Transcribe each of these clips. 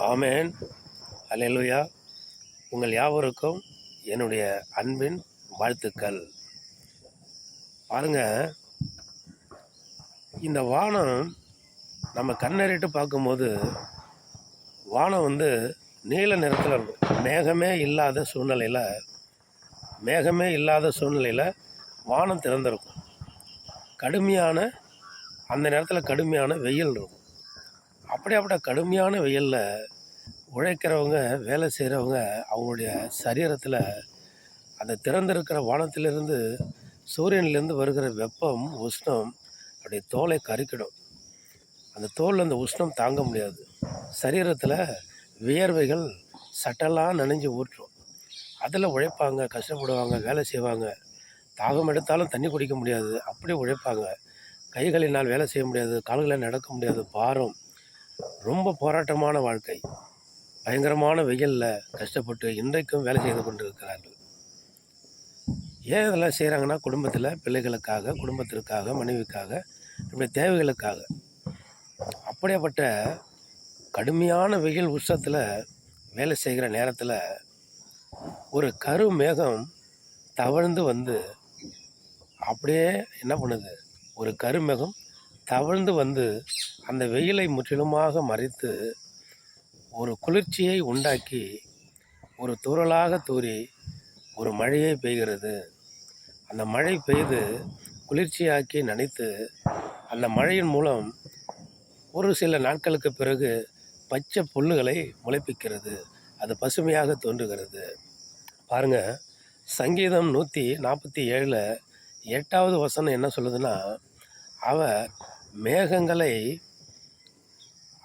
ஆமேன். அல்லேலூயா. உங்கள் யாவருக்கும் என்னுடைய அன்பின் வாழ்த்துக்கள். பாருங்க, இந்த வானம் நம்ம கண்ணறிட்டு பார்க்கும்போது வானம் நீல நிறத்தில் இருக்கும். மேகமே இல்லாத சூழ்நிலையில் வானம் திறந்திருக்கும். அந்த நேரத்தில் கடுமையான வெயில் இருக்கும். அப்படியாப்பட்ட கடுமையான வெயிலில் உழைக்கிறவங்க, வேலை செய்கிறவங்க, அவங்களுடைய சரீரத்தில் அந்த திறந்திருக்கிற வானத்திலிருந்து சூரியனிலேருந்து வருகிற வெப்பம், உஷ்ணம் அப்படியே தோலை கருக்கிடும். அந்த தோல் அந்த உஷ்ணம் தாங்க முடியாது. சரீரத்தில் வியர்வைகள் சட்டெல்லாம் நனைஞ்சு ஊற்றும். அதில் உழைப்பாங்க, கஷ்டப்படுவாங்க, வேலை செய்வாங்க. தாகம் எடுத்தாலும் தண்ணி குடிக்க முடியாது, அப்படி உழைப்பாங்க. கைகளினால் வேலை செய்ய முடியாது, கால்களில் நடக்க முடியாது, பாரம். ரொம்ப போராட்டமான வாழ்க்கை. பயங்கரமான வெயிலில் கஷ்டப்பட்டு இன்றைக்கும் வேலை செய்து கொண்டிருக்கிறார்கள். ஏன் இதெல்லாம் செய்கிறாங்கன்னா, குடும்பத்தில் பிள்ளைகளுக்காக, குடும்பத்திற்காக, மனைவிக்காக, இப்படி தேவைகளுக்காக. அப்படியேப்பட்ட கடுமையான வெயில் உஷ்ணத்தில் வேலை செய்கிற நேரத்தில் ஒரு கரு மேகம் தவழ்ந்து அப்படியே என்ன பண்ணுது, ஒரு கருமேகம் தவழ்ந்து அந்த வெயிலை முற்றிலுமாக மறைத்து ஒரு குளிர்ச்சியை உண்டாக்கி ஒரு தூறலாக தூறி ஒரு மழையை பெய்கிறது. அந்த மழை பெய்து குளிர்ச்சியாக்கி நனைத்து அந்த மழையின் மூலம் ஒரு சில நாட்களுக்கு பிறகு பச்சை புல்லுகளை முளைப்பிக்கிறது. அது பசுமையாக தோன்றுகிறது. பாருங்கள், சங்கீதம் 147 8வது வசனம் என்ன சொல்லுதுன்னா,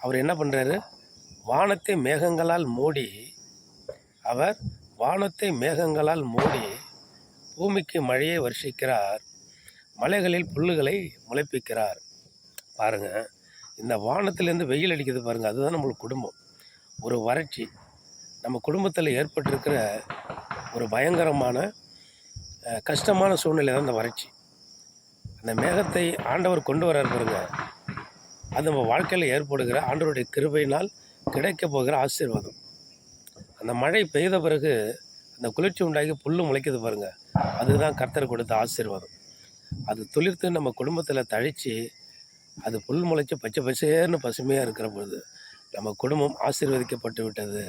அவர் என்ன பண்ணுறாரு, வானத்தை மேகங்களால் மூடி பூமிக்கு மழையை வருஷிக்கிறார், மலைகளில் புல்லுகளை முளைப்பிக்கிறார். பாருங்கள், இந்த வானத்திலேருந்து வெயில் அடிக்கிறது பாருங்கள், அதுதான் நம்மளுக்கு குடும்பம். ஒரு வறட்சி நம்ம குடும்பத்தில் ஏற்பட்டிருக்கிற ஒரு பயங்கரமான கஷ்டமான சூழ்நிலை தான் இந்த வறட்சி. அந்த மேகத்தை ஆண்டவர் கொண்டு வரார் பாருங்க, அது நம்ம வாழ்க்கையில் ஏற்படுகிற ஆண்டவருடைய கிருபையினால் கிடைக்க போகிற ஆசீர்வாதம். அந்த மழை பெய்த பிறகு அந்த குளிர்ச்சி உண்டாகி புல்லு முளைக்குது பாருங்கள், அதுதான் கர்த்தர் கொடுத்த ஆசீர்வாதம். அது துளிர்த்து நம்ம குடும்பத்தில் தழித்து அது புல் முளைச்சி பச்சை பசேர்னு பசுமையாக இருக்கிற பொழுது நம்ம குடும்பம் ஆசீர்வதிக்கப்பட்டு விட்டது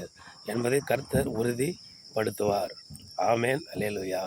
என்பதை கர்த்தர் உறுதிப்படுத்துவார். ஆமேன். அல்லேலூயா.